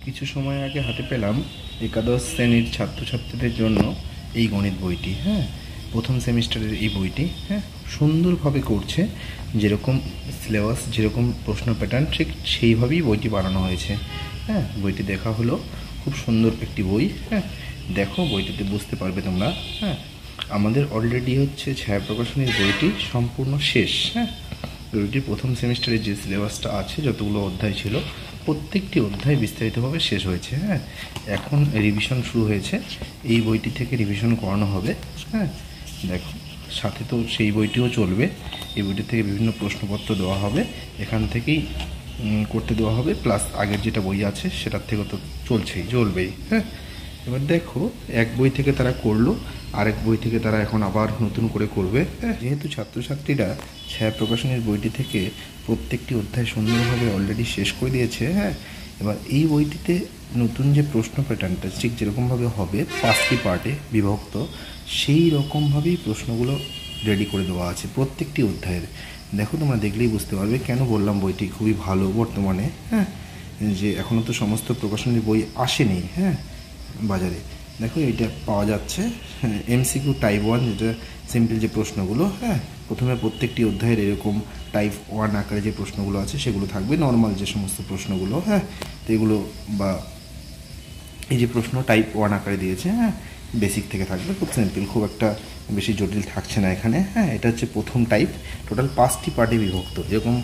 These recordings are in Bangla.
কিছু সময় আগে হাতে পেলাম একাদশ শ্রেণীর ছাত্রছাত্রীদের জন্য এই গণিত বইটি। প্রথম সেমিস্টারের এই বইটি সুন্দরভাবে করছে, যেরকম সিলেবাস, যেরকম প্রশ্ন প্যাটার্ন ঠিক সেইভাবেই বইটি বানানো হয়েছে। বইটি দেখা হলো, খুব সুন্দর একটি বই। দেখো, বইটিতে বুঝতে পারবে তোমরা। আমাদের অলরেডি হচ্ছে ছায়া প্রকাশনীর বইটি সম্পূর্ণ শেষ। বইটির প্রথম সেমিস্টারের যে সিলেবাসটা আছে, যতগুলো অধ্যায় ছিল, প্রত্যেকটি অধ্যায় বিস্তারিতভাবে শেষ হয়েছে। এখন রিভিশন শুরু হয়েছে, এই বইটি থেকে রিভিশন করানো হবে। দেখো, সাথে তো সেই বইটিও চলবে। এই বইটি থেকে বিভিন্ন প্রশ্নপত্র দেওয়া হবে, এখান থেকেই করতে দেওয়া হবে, প্লাস আগের যেটা বই আছে সেটার থেকেও তো চলবেই। এবার দেখো, এক বই থেকে তারা করলো, আরেক বই থেকে তারা এখন আবার নতুন করে করবে। যেহেতু ছাত্রছাত্রীরা ছায়া প্রকাশনের বইটি থেকে প্রত্যেকটি অধ্যায় সুন্দরভাবে অলরেডি শেষ করে দিয়েছে। এবার এই বইটিতে নতুন যে প্রশ্ন প্যাটার্নটা ঠিক যেরকমভাবে হবে, 5টি পার্টে বিভক্ত, সেই রকমভাবেই প্রশ্নগুলো রেডি করে দেওয়া আছে প্রত্যেকটি অধ্যায়ের। দেখো, তোমরা দেখলেই বুঝতে পারবে কেন বললাম বইটি খুবই ভালো বর্তমানে। যে এখনও তো সমস্ত প্রকাশনের বই আসেনি বাজারে। দেখো, এটা পাওয়া যাচ্ছে এমসিকিউ টাইপ 1, যেটা সিম্পল যে প্রশ্নগুলো। প্রথমে প্রত্যেকটি অধ্যায়ের এরকম টাইপ 1 আকারে যে প্রশ্নগুলো আছে সেগুলো থাকবে, নর্মাল যে সমস্ত প্রশ্নগুলো। তো এগুলো, বা এই যে প্রশ্ন টাইপ 1 আকারে দিয়েছে, বেসিক থেকে থাকবে, খুব সিম্পল, খুব একটা বেশি জটিল থাকছে না এখানে। এটা হচ্ছে প্রথম টাইপ, টোটাল 5টি পার্টে বিভক্ত, যেরকম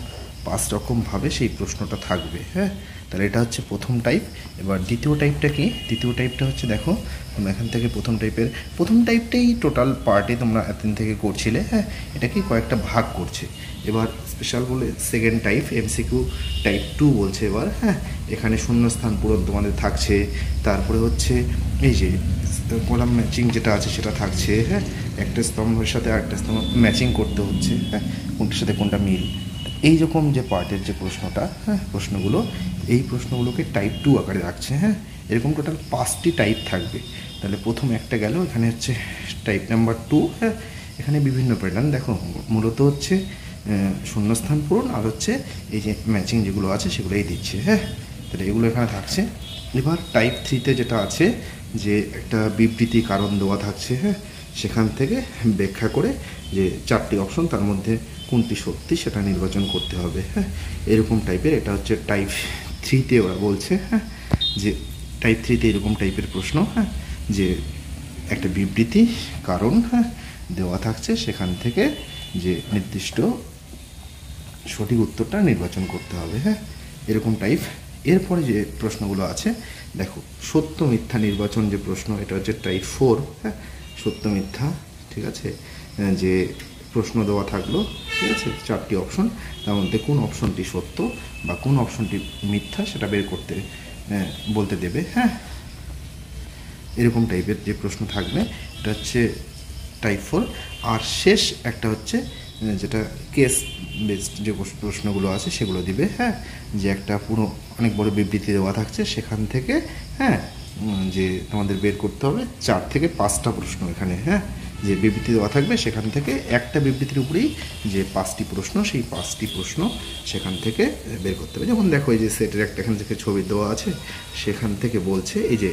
5 রকমভাবে সেই প্রশ্নটা থাকবে। তাহলে এটা হচ্ছে প্রথম টাইপ। এবার দ্বিতীয় টাইপটা কি? দ্বিতীয় টাইপটা হচ্ছে, দেখো তোমরা এখান থেকে প্রথম টাইপটাই টোটাল পার্টে তোমরা এতদিন থেকে করছিলে। এটাকে কয়েকটা ভাগ করছে। এবার স্পেশাল বলে সেকেন্ড টাইপ, এমসিকিউ টাইপ 2 বলছে এবার। এখানে শূন্যস্থান পূরণ তোমাদের থাকছে, তারপরে হচ্ছে এই যে কলাম ম্যাচিং যেটা আছে সেটা থাকছে। একটা স্তম্ভের সাথে আরেকটা স্তম্ভ ম্যাচিং করতে হচ্ছে, কোনটার সাথে কোনটা মিল, এই রকম যে পার্টের যে প্রশ্নটা, প্রশ্নগুলো, এই প্রশ্নগুলোকে টাইপ 2 আকারে রাখছে। এরকম টোটাল 5টি টাইপ থাকবে। তাহলে প্রথম একটা গেল, এখানে হচ্ছে টাইপ নাম্বার 2। এখানে বিভিন্ন প্যাটার্ন, দেখো মূলত হচ্ছে শূন্যস্থান পূরণ আর হচ্ছে এই যে ম্যাচিং যেগুলো আছে সেগুলোই দিচ্ছে। তাহলে এগুলো এখানে থাকছে। এবার টাইপ 3তে যেটা আছে, যে একটা বিবৃতি কারণ দেওয়া থাকছে, সেখান থেকে ব্যাখ্যা করে যে 4টি অপশন, তার মধ্যে কোনটি সত্যি সেটা নির্বাচন করতে হবে। এরকম টাইপের, এটা হচ্ছে টাইপ 3তে ওরা বলছে। যে টাইপ 3তে এরকম টাইপের প্রশ্ন, যে একটা বিবৃতি কারণ দেওয়া থাকছে, সেখান থেকে যে নির্দিষ্ট সঠিক উত্তরটা নির্বাচন করতে হবে। এরকম টাইপ। এরপরে যে প্রশ্নগুলো আছে, দেখো সত্য মিথ্যা নির্বাচন যে প্রশ্ন, এটা হচ্ছে টাইপ 4। সত্য মিথ্যা, ঠিক আছে, যে প্রশ্ন দেওয়া থাকলো, ঠিক আছে, 4টি অপশন, তার মধ্যে কোন অপশনটি সত্য বা কোন অপশনটি মিথ্যা সেটা বের করতে বলতে দেবে। এরকম টাইপের যে প্রশ্ন থাকবে, এটা হচ্ছে টাইপ 4। আর শেষ একটা হচ্ছে যেটা কেস বেসড যে প্রশ্নগুলো আছে সেগুলো দিবে। যে একটা পুরো অনেক বড় বিবৃতি দেওয়া থাকছে, সেখান থেকে যে তোমাদের বের করতে হবে 4 থেকে 5টা প্রশ্ন এখানে। যে বিবৃতি দেওয়া থাকবে, সেখান থেকে একটা বিবৃতির উপরেই যে 5টি প্রশ্ন, সেই 5টি প্রশ্ন সেখান থেকে বের করতে হবে। যেমন দেখো, এই যে সেটের একটা এখান থেকে ছবি দেওয়া আছে, সেখান থেকে বলছে এই যে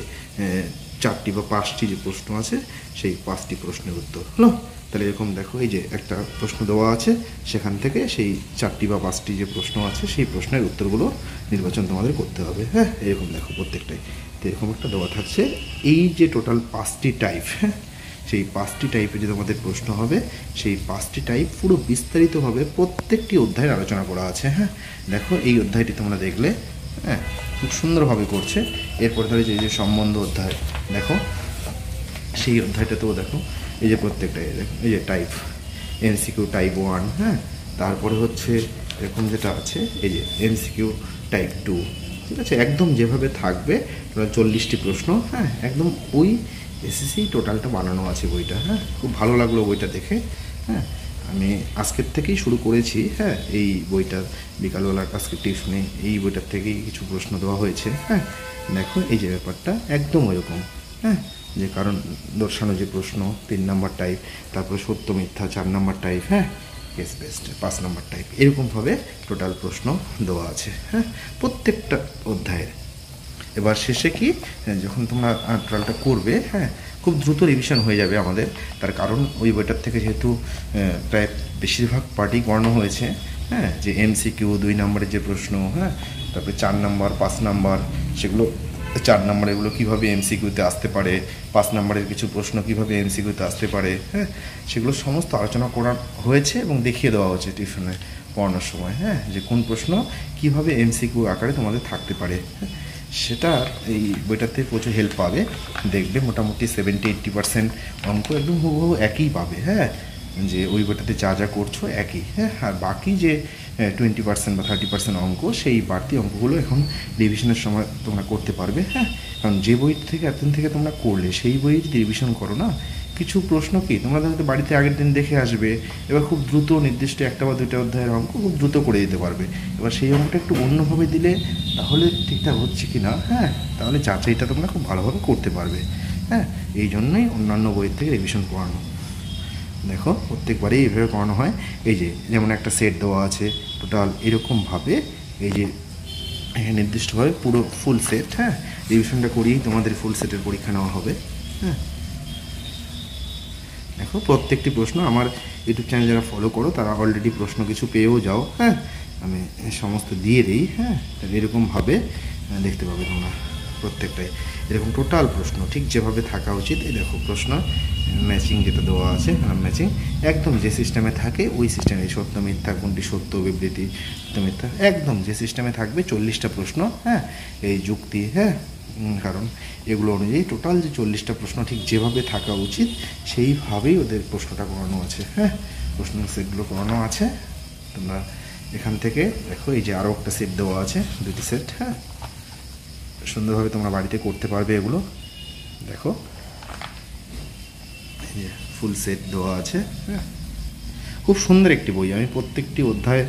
4টি বা 5টি যে প্রশ্ন আছে, সেই 5টি প্রশ্নের উত্তর হলো। তাহলে এরকম দেখো, এই যে একটা প্রশ্ন দেওয়া আছে, সেখান থেকে সেই 4টি বা 5টি যে প্রশ্ন আছে, সেই প্রশ্নের উত্তরগুলো নির্বাচন তোমাদের করতে হবে। এরকম দেখো প্রত্যেকটাই তো এরকম একটা দেওয়া থাকছে। এই যে টোটাল 5টি টাইপ, সেই 5টি টাইপে যে তোমাদের প্রশ্ন হবে, সেই 5টি টাইপ পুরো বিস্তারিতভাবে প্রত্যেকটি অধ্যায়ের আলোচনা করা আছে। দেখো, এই অধ্যায়টি তোমরা দেখলে খুব সুন্দরভাবে করছে। এরপর ধরে যে সম্বন্ধ অধ্যায়, দেখো সেই অধ্যায়টাতেও দেখো এই যে প্রত্যেকটাই, দেখো এই যে টাইপ এমসিকিউ টাইপ 1। তারপরে হচ্ছে এরকম যেটা আছে, এই যে এমসিকিউ টাইপ 2, ঠিক আছে, একদম যেভাবে থাকবে 40টি প্রশ্ন। একদম ওই এসএসসি টোটালটা বানানো আছে বইটা। খুব ভালো লাগলো বইটা দেখে। আমি আজকের থেকেই শুরু করেছি। এই বইটার বিকালবেলার আজকে টিউশনে এই বইটার থেকেই কিছু প্রশ্ন দেওয়া হয়েছে। দেখো, এই যে ব্যাপারটা একদম ওইরকম। যে কারণ দর্শানো যে প্রশ্ন 3 নাম্বার টাইপ, তারপরে সত্য মিথ্যা 4 number type, case based 5 number type, এরকমভাবে টোটাল প্রশ্ন দেওয়া আছে প্রত্যেকটা অধ্যায়ের। এবার শেষে কি, যখন তোমরা টোটালটা করবে, হ্যাঁ, খুব দ্রুত রিভিশন হয়ে যাবে আমাদের। তার কারণ ওই বইটার থেকে যেহেতু প্রায় বেশিরভাগ পার্টি করানো হয়েছে, হ্যাঁ, যে MCQ 2 নম্বরের যে প্রশ্ন, হ্যাঁ, তারপরে 4 নম্বর 5 নম্বর, সেগুলো 4 নম্বর এগুলো কীভাবে MCQতে আসতে পারে, 5 নম্বরের কিছু প্রশ্ন কীভাবে MCQতে আসতে পারে, হ্যাঁ, সেগুলো সমস্ত আলোচনা করা হয়েছে এবং দেখিয়ে দেওয়া হয়েছে টিউশনে পড়ানোর সময়, হ্যাঁ, যে কোন প্রশ্ন কীভাবে MCQ আকারে তোমাদের থাকতে পারে, হ্যাঁ। সেটা এই বইটাতে প্রচুর হেল্প পাবে। দেখবে মোটামুটি 70-80% অঙ্ক একদম হুবহু একই পাবে, হ্যাঁ, যে ওই বইটাতে যা যা করছো একই, হ্যাঁ। আর বাকি যে 20% বা 30% অঙ্ক, সেই বাড়তি অঙ্কগুলো এখন রিভিশনের সময় তোমরা করতে পারবে, হ্যাঁ। কারণ যে বই থেকে এতদিন থেকে তোমরা করলে সেই বই যদি রিভিশন করো না, কিছু প্রশ্ন কি তোমরা হয়তো বাড়িতে আগের দিন দেখে আসবে, এবার খুব দ্রুত নির্দিষ্ট 1 বা 2টা অধ্যায়ের অঙ্ক খুব দ্রুত করে দিতে পারবে। এবার সেই অঙ্কটা একটু অন্যভাবে দিলে তাহলে ঠিকঠাক হচ্ছে কি না, হ্যাঁ, তাহলে যাচাইটা তোমরা খুব ভালোভাবে করতে পারবে, হ্যাঁ। এই জন্যই অন্যান্য বইয়ের থেকে রিভিশন করানো। দেখো প্রত্যেকবারেই এইভাবে করানো হয়। এই যে যেমন একটা সেট দেওয়া আছে টোটাল এরকমভাবে, এই যে নির্দিষ্টভাবে পুরো ফুল সেট, হ্যাঁ, রিভিশনটা করিয়েই তোমাদের ফুল সেটের পরীক্ষা নেওয়া হবে, হ্যাঁ। দেখো প্রত্যেকটি প্রশ্ন আমার ইউটিউব চ্যানেল যারা ফলো করো তারা অলরেডি প্রশ্ন কিছু পেয়েও যাও, হ্যাঁ, আমি সমস্ত দিয়ে দিই, হ্যাঁ। তাহলে এরকমভাবে দেখতে পাবে তোমরা প্রত্যেকটাই এরকম টোটাল প্রশ্ন ঠিক যেভাবে থাকা উচিত। এই দেখো প্রশ্ন ম্যাচিং যেটা দেওয়া আছে, ম্যাচিং একদম যে সিস্টেমে থাকে ওই সিস্টেমে, সত্য মিথ্যা কোনটি সত্য, বিবৃতি সত্য মিথ্যা, একদম যে সিস্টেমে থাকবে 40টা প্রশ্ন, হ্যাঁ, এই যুক্তি, হ্যাঁ, কারণ এগুলো অনুযায়ী টোটাল যে 40টা প্রশ্ন ঠিক যেভাবে থাকা উচিত সেইভাবেই ওদের প্রশ্নটা করানো আছে, হ্যাঁ, প্রশ্ন সেটগুলো করানো আছে। তোমরা এখান থেকে দেখো এই যে আরও একটা সেট দেওয়া আছে, 2টি সেট, হ্যাঁ, সুন্দরভাবে তোমরা বাড়িতে করতে পারবে এগুলো। দেখো এই যে ফুল সেট দেওয়া আছে, হ্যাঁ, খুব সুন্দর একটি বই। আমি প্রত্যেকটি অধ্যায়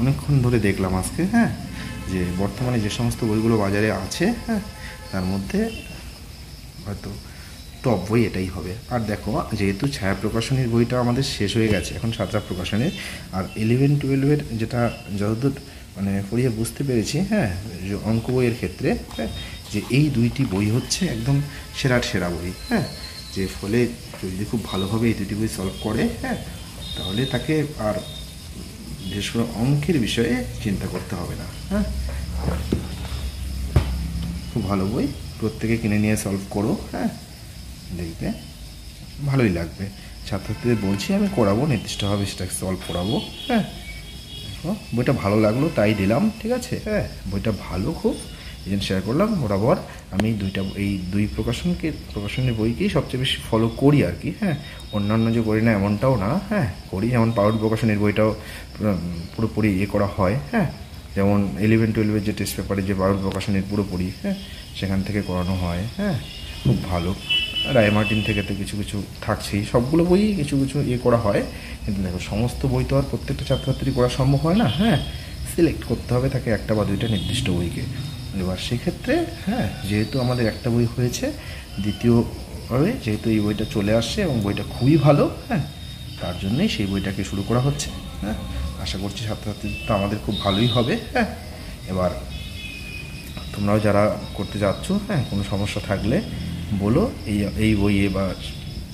অনেকক্ষণ ধরে দেখলাম আজকে, হ্যাঁ, যে বর্তমানে যে সমস্ত বইগুলো বাজারে আছে, হ্যাঁ, তার মধ্যে হয়তো টপ বই এটাই হবে। আর দেখো যেহেতু ছায়া প্রকাশনীর বইটা আমাদের শেষ হয়ে গেছে, এখন সাঁতরা প্রকাশনের, আর 11-12 যেটা যতদূর মানে পড়িয়ে বুঝতে পেরেছি, হ্যাঁ, যে অঙ্ক বইয়ের ক্ষেত্রে, হ্যাঁ, যে এই 2টি বই হচ্ছে একদম সেরা বই, হ্যাঁ, যে ফলে যদি খুব ভালোভাবে এই 2টি বই সলভ করে, হ্যাঁ, তাহলে তাকে আর বিশেষ করে অঙ্কের বিষয়ে চিন্তা করতে হবে না, হ্যাঁ। খুব ভালো বই, প্রত্যেকে কিনে নিয়ে সলভ করো, হ্যাঁ, দেখবে ভালোই লাগবে। ছাত্রছাত্রীদের বলছি আমি করাবো, নির্দিষ্টভাবে সেটাকে সলভ করাবো, হ্যাঁ। বইটা ভালো লাগলো তাই দিলাম, ঠিক আছে, হ্যাঁ, বইটা ভালো খুব, এই জন্য শেয়ার করলাম। বরাবর আমি এই 2 প্রকাশনের বইকেই সবচেয়ে বেশি ফলো করি আর কি, হ্যাঁ, অন্যান্য যে করি না এমনটাও না, হ্যাঁ, করি। যেমন পাউরুল প্রকাশনের বইটাও পুরোপুরি করা হয়, হ্যাঁ, যেমন 11-12 যে টেস্ট পেপারে যে পাউরুল প্রকাশনের পুরোপুরি, হ্যাঁ, সেখান থেকে করানো হয়, হ্যাঁ, খুব ভালো। রায় মার্টিন থেকে তো কিছু কিছু থাকছেই, সবগুলো বই কিছু কিছু করা হয়, কিন্তু দেখো সমস্ত বই তো আর প্রত্যেকটা ছাত্রছাত্রী করা সম্ভব হয় না, হ্যাঁ, সিলেক্ট করতে হবে তাকে 1টা বা 2টা নির্দিষ্ট বইকে। এবার সেক্ষেত্রে, হ্যাঁ, যেহেতু আমাদের একটা বই হয়েছে, দ্বিতীয়ভাবে যেহেতু এই বইটা চলে আসছে এবং বইটা খুবই ভালো, হ্যাঁ, তার জন্যই সেই বইটাকে শুরু করা হচ্ছে, হ্যাঁ। আশা করছি ছাত্রছাত্রী তো আমাদের খুব ভালোই হবে, হ্যাঁ। এবার তোমরাও যারা করতে যাচ্ছ, হ্যাঁ, কোনো সমস্যা থাকলে বলো, এই বইয়ে বা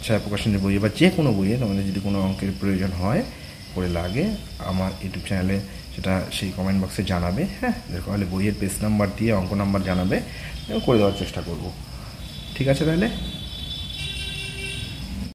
ছায়া প্রকাশনের বইয়ে বা যে কোনো বইয়ে তোমাদের যদি কোনো অঙ্কের প্রয়োজন হয়, করে লাগে, আমার ইউটিউব চ্যানেলে সেটা সেই কমেন্ট বক্সে জানাবে, হ্যাঁ, তাহলে বইয়ের পেজ নাম্বার দিয়ে অঙ্ক নাম্বার জানাবে, করে দেওয়ার চেষ্টা করব। ঠিক আছে তাহলে।